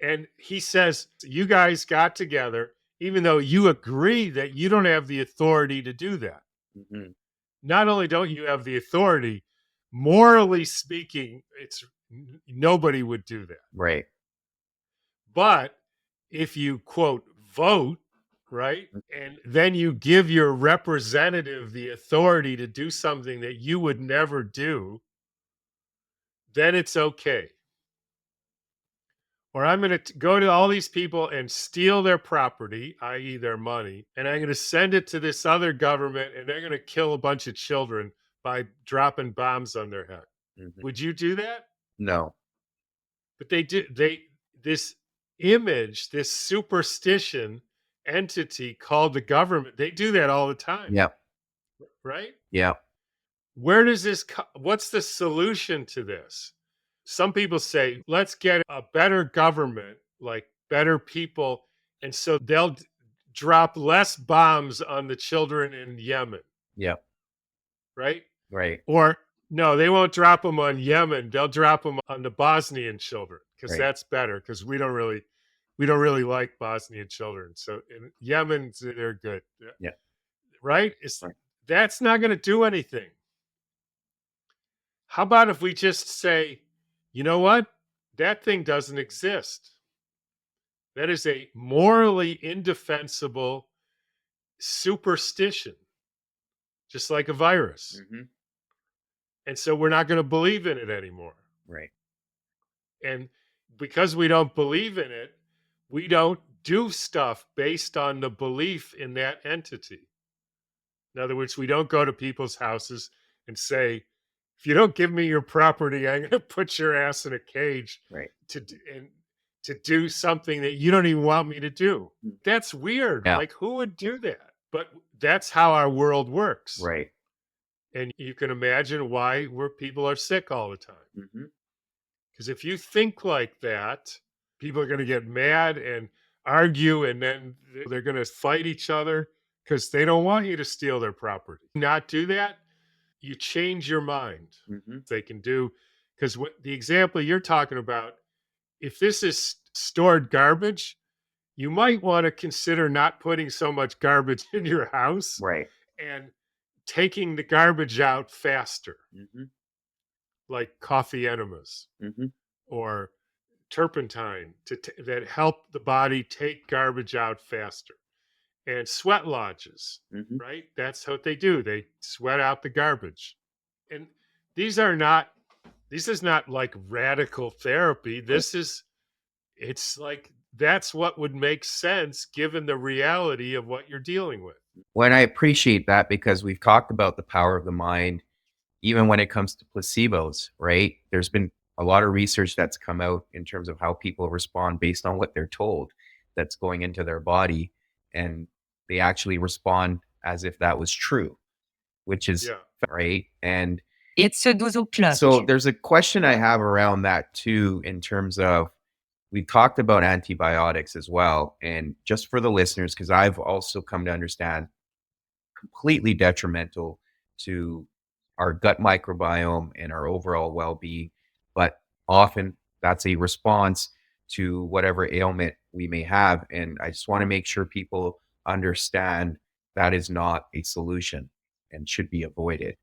And he says, you guys got together, even though you agree that you don't have the authority to do that. mhm. Not only don't you have the authority, morally speaking, nobody would do that. Right. But if you quote vote, right, Mm. and then you give your representative the authority to do something that you would never do, then it's okay. Or I'm going to go to all these people and steal their property, i.e., their money, and I'm going to send it to this other government and they're going to kill a bunch of children by dropping bombs on their head. Mhm. Would you do that? No. But they do. This image, this superstition entity called the government, they do that all the time, Yeah. right? Yeah. Where does this what's the solution to this? Some people say, let's get a better government, like better people, and so they'll drop less bombs on the children in Yemen, Yeah. right? Right. Or no, they won't drop them on Yemen. They'll drop them on the Bosnian children because Right. that's better because we don't really like Bosnian children. So in Yemen, they're good, Yeah. right? It's Right. That's not going to do anything. How about if we just say, you know what? That thing doesn't exist. That is a morally indefensible superstition, just like a virus. Mhm. And so we're not going to believe in it anymore. Right. And because we don't believe in it, we don't do stuff based on the belief in that entity. In other words, we don't go to people's houses and say, if you don't give me your property, I'm going to put your ass in a cage Right. and to do something that you don't even want me to do. Mm. That's weird. Yeah. Like, who would do that? But that's how our world works. Right. And you can imagine why where people are sick all the time. Hmm. Because if you think like that, people are going to get mad and argue, and then they're going to fight each other because they don't want you to steal their property. Not do that, you change your mind. Hmm. They can do, because what the example you're talking about, if this is stored garbage, you might want to consider not putting so much garbage in your house Right. and taking the garbage out faster, Hmm. like coffee enemas Hmm. or turpentine that help the body take garbage out faster. And sweat lodges, Hmm. right? That's what they do. They sweat out the garbage. And these are not, this is not like radical therapy. Right. It's like, that's what would make sense given the reality of what you're dealing with. Well, and I appreciate that because we've talked about the power of the mind, even when it comes to placebos, right? There's been a lot of research that's come out in terms of how people respond based on what they're told that's going into their body. And they actually respond as if that was true, which is Yeah. right. And It's a dozo so clutch. there's a question I have around that too, in terms of we talked about antibiotics as well. And just for the listeners, because I've also come to understand completely detrimental to our gut microbiome and our overall well-being, but often that's a response to whatever ailment we may have. And I just want to make sure people understand that is not a solution and should be avoided.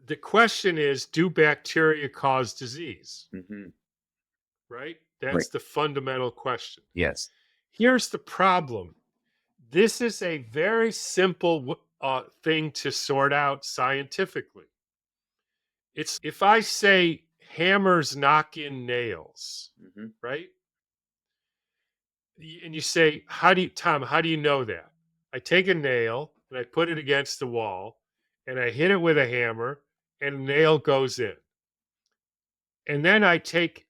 The question is, do bacteria cause disease? Hmm. Right? Right. That's the fundamental question. Yes. Here's the problem. This is a very simple thing to sort out scientifically. It's if I say hammers knock in nails, Hmm. right? And you say, Tom, how do you know that? I take a nail and I put it against the wall and I hit it with a hammer and a nail goes in. And then I take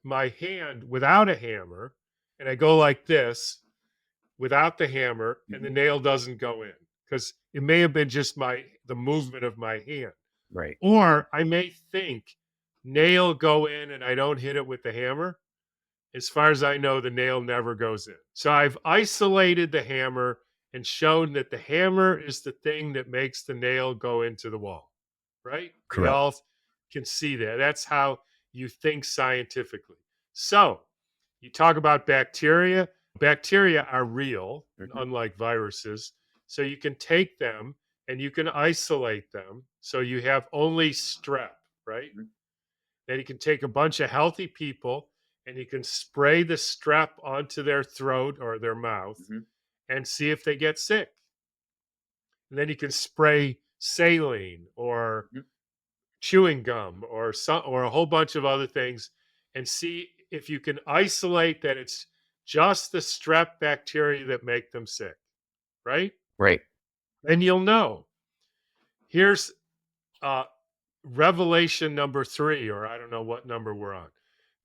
my hand without a hammer and I go like this without the hammer and the Hmm. nail doesn't go in because it may have been just the movement of my hand. Right. Or I may think nail go in and I don't hit it with the hammer. As far as I know, the nail never goes in. So I've isolated the hammer and shown that the hammer is the thing that makes the nail go into the wall, right? We Correct. all can see that. That's how you think scientifically. So you talk about bacteria. Bacteria are real, Hmm. unlike viruses. So you can take them and you can isolate them. So you have only strep, right? Then you can take a bunch of healthy people and you can spray the strep onto their throat or their mouth Hmm. and see if they get sick. And then you can spray saline or Hmm. chewing gum or a whole bunch of other things and see if you can isolate that it's just the strep bacteria that make them sick, right? Right. And you'll know. Here's uh, revelation number 3, or I don't know what number we're on.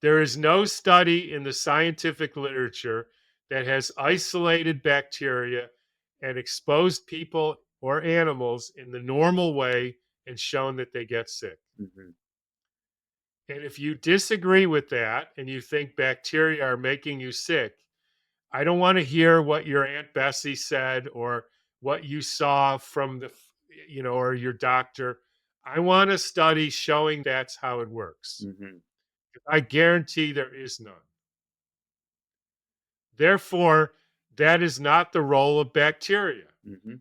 There is no study in the scientific literature that has isolated bacteria and exposed people or animals in the normal way and shown that they get sick. Hmm. And if you disagree with that and you think bacteria are making you sick, I don't want to hear what your Aunt Bessie said or what you saw from or your doctor. I want a study showing that's how it works. Hmm. I guarantee there is none. Therefore, that is not the role of bacteria, Hmm.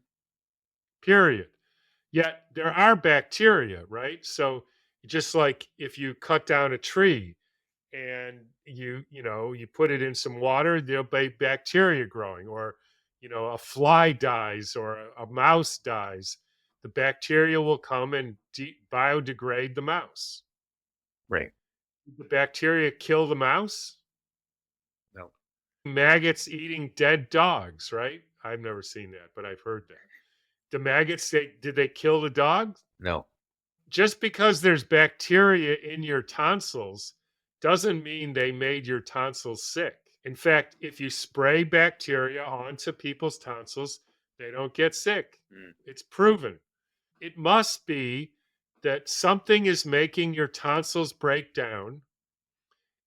period. Yet there are bacteria, right? So just like if you cut down a tree and you put it in some water, there'll be bacteria growing, or a fly dies or a mouse dies, the bacteria will come and biodegrade the mouse. Right. Did the bacteria kill the mouse? No. Maggots eating dead dogs, right? I've never seen that, but I've heard that. The maggots, did they kill the dog? No. Just because there's bacteria in your tonsils doesn't mean they made your tonsils sick. In fact, if you spray bacteria onto people's tonsils, they don't get sick. Mm. It's proven. It must be that something is making your tonsils break down,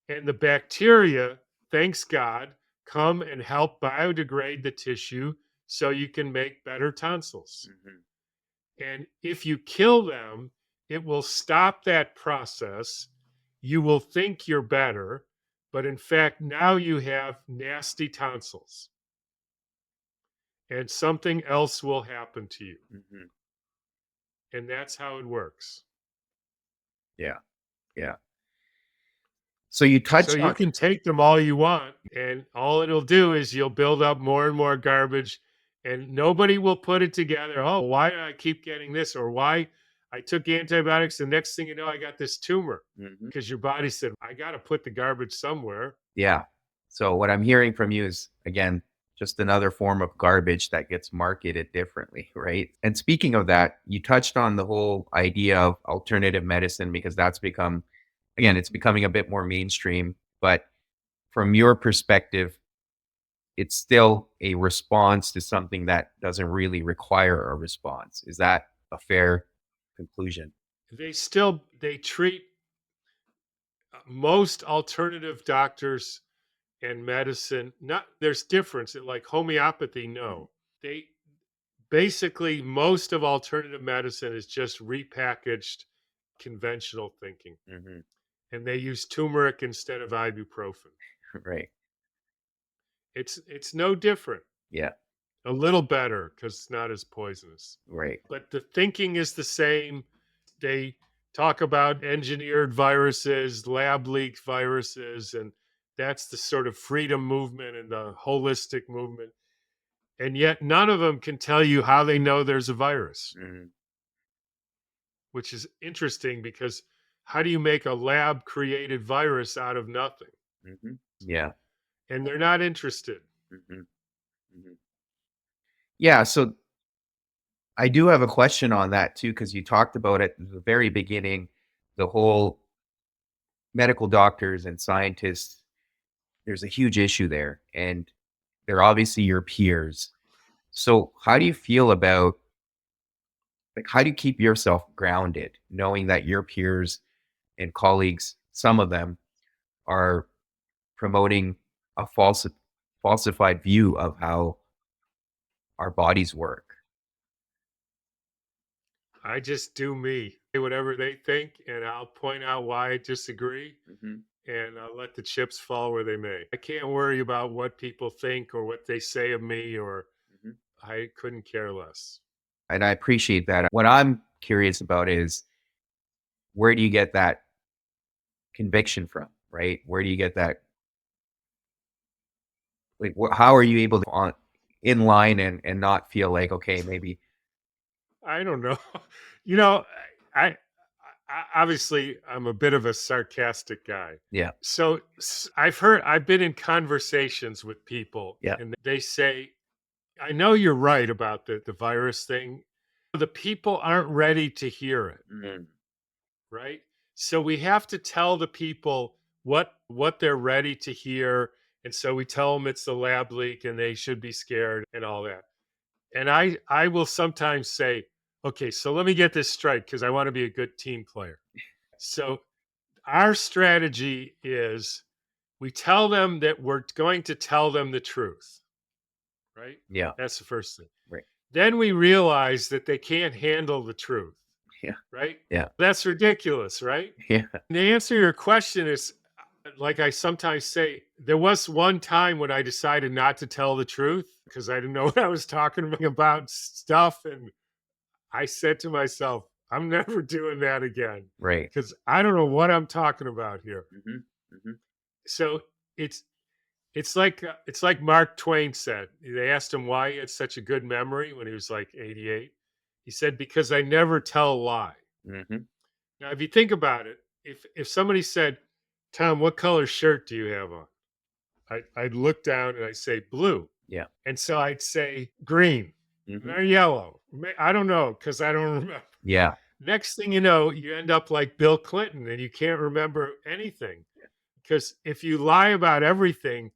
and the bacteria, thanks God, come and help biodegrade the tissue so you can make better tonsils. Mhm. And if you kill them, it will stop that process. You will think you're better, but in fact, now you have nasty tonsils and something else will happen to you. Mhm. And that's how it works. Yeah. Yeah. So you So touched you on can take them all you want, and all it'll do is you'll build up more and more garbage, and nobody will put it together. Oh, why do I keep getting this? Or why I took antibiotics, the next thing you know, I got this tumor Mhm. because your body said, I got to put the garbage somewhere. Yeah. So what I'm hearing from you is again just another form of garbage that gets marketed differently, right? And speaking of that, you touched on the whole idea of alternative medicine because that's become again, it's becoming a bit more mainstream, but from your perspective, it's still a response to something that doesn't really require a response. Is that a fair conclusion? They treat most alternative doctors and medicine. Not there's difference. Like homeopathy, Mhm. no. They basically most of alternative medicine is just repackaged conventional thinking, Mhm. and they use turmeric instead of ibuprofen. Right. It's no different. Yeah. A little better because it's not as poisonous, Right. but the thinking is the same. They talk about engineered viruses, lab leaked viruses, and that's the sort of freedom movement and the holistic movement. And yet none of them can tell you how they know there's a virus, Mhm. which is interesting because how do you make a lab created virus out of nothing? Mhm. Yeah. And they're not interested. Mhm. Mhm. Yeah, so I do have a question on that too, because you talked about it at the very beginning, the whole medical doctors and scientists, there's a huge issue there, and they're obviously your peers. So how do you feel about like how do you keep yourself grounded knowing that your peers and colleagues, some of them are promoting a falsified view of how our bodies work? I just do me, whatever they think, and I'll point out why I disagree, Mhm. and I'll let the chips fall where they may. I can't worry about what people think or what they say of me, or Mhm. I couldn't care less. And I appreciate that. What I'm curious about is where do you get that conviction from, right? Where do you get that like how are you able to on in line and not feel like okay, maybe I don't know. you know, I, obviously I'm a bit of a sarcastic guy. yeah, So I've been in conversations with people yeah. and they say, I know you're right about the virus thing. The people aren't ready to hear it, Mm, right? So we have to tell the people what they're ready to hear, and so we tell them it's the lab leak and they should be scared and all that. And I will sometimes say, okay, so let me get this straight because I want to be a good team player. So our strategy is we tell them that we're going to tell them the truth, right? yeah, That's the first thing. right. Then we realize that they can't handle the truth, Yeah, right? yeah, That's ridiculous, right? yeah, And the answer to your question is like I sometimes say, there was one time when I decided not to tell the truth because I didn't know what I was talking about stuff. And I said to myself, I'm never doing that again right. because I don't know what I'm talking about here. Mhm, mhm, So it's it's like Mark Twain said. They asked him why he had such a good memory when he was like 88. He said, "Because I never tell a lie." mhm, Now, if you think about it, if somebody said, Tom, what color shirt do you have on? I'd look down and I say blue. Yeah. And so I'd say green Hmm. or yellow. I don't know because I don't remember. Yeah. Next thing you know, you end up like Bill Clinton and you can't remember anything. Because if you lie about everything,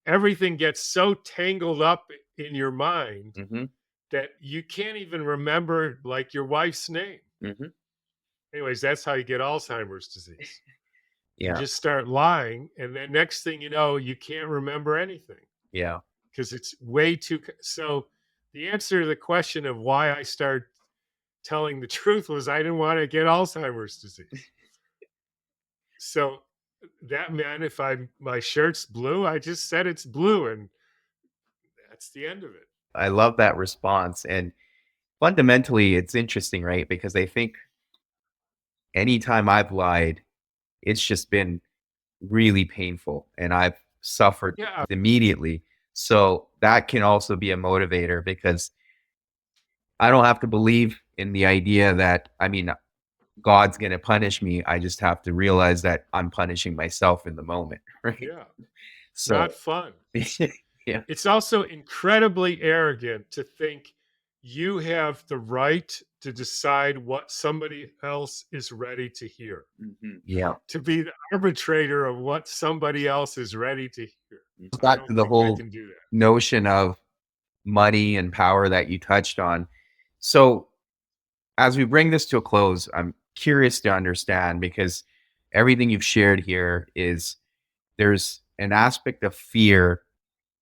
everything gets so tangled up in your mind Hmm. that you can't even remember like your wife's name. Hmm. Anyways, that's how you get Alzheimer's disease. You Yeah. just start lying, and then next thing you know, you can't remember anything Yeah. because it's way too. So, the answer to the question of why I started telling the truth was I didn't want to get Alzheimer's disease. So that meant if my shirt's blue, I just said it's blue, and that's the end of it. I love that response. And fundamentally, it's interesting, right? Because I think anytime I've lied, it's just been really painful and I've suffered Yeah, immediately. So that can also be a motivator because I don't have to believe in the idea that, I mean, God's going to punish me. I just have to realize that I'm punishing myself in the moment. Right. yeah, So, not fun. yeah. It's also incredibly arrogant to think you have the right to decide what somebody else is ready to hear, Mhm. Yeah. to be the arbitrator of what somebody else is ready to hear. I Back to don't the think I whole can do that. notion of money and power that you touched on. So, as we bring this to a close, I'm curious to understand because everything you've shared here is there's an aspect of fear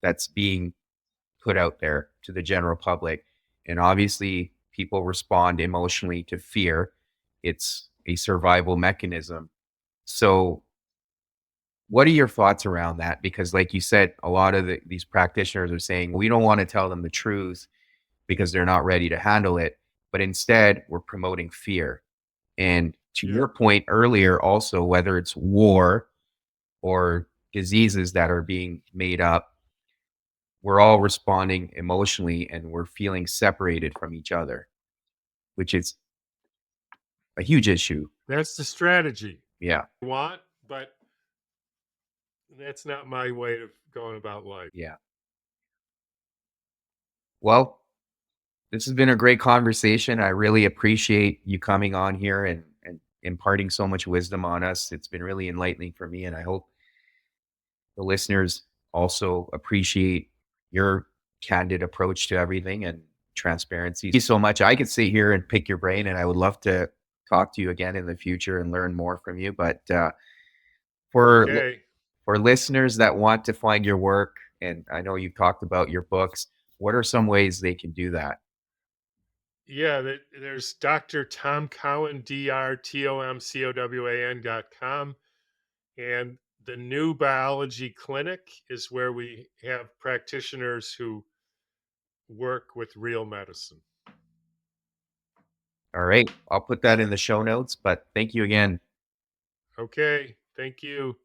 that's being put out there to the general public. And obviously, people respond emotionally to fear. It's a survival mechanism. So, what are your thoughts around that? Because, like you said, a lot of these practitioners are saying we don't want to tell them the truth because they're not ready to handle it. But instead, we're promoting fear. And to Yeah, your point earlier, also, whether it's war or diseases that are being made up, we're all responding emotionally and we're feeling separated from each other, which is a huge issue. that's the strategy Yeah. I want, but that's not my way of going about life. Yeah. Well, this has been a great conversation. I really appreciate you coming on here and imparting so much wisdom on us. It's been really enlightening for me. And I hope the listeners also appreciate your candid approach to everything and transparency. Thank you so much. I could sit here and pick your brain, and I would love to talk to you again in the future and learn more from you. But for Okay. for listeners that want to find your work, and I know you've talked about your books, what are some ways they can do that? Yeah, there's Dr. Tom Cowan, DrTomCowan.com. And the new biology clinic is where we have practitioners who work with real medicine. All right, I'll put that in the show notes. But thank you again. Okay. Thank you.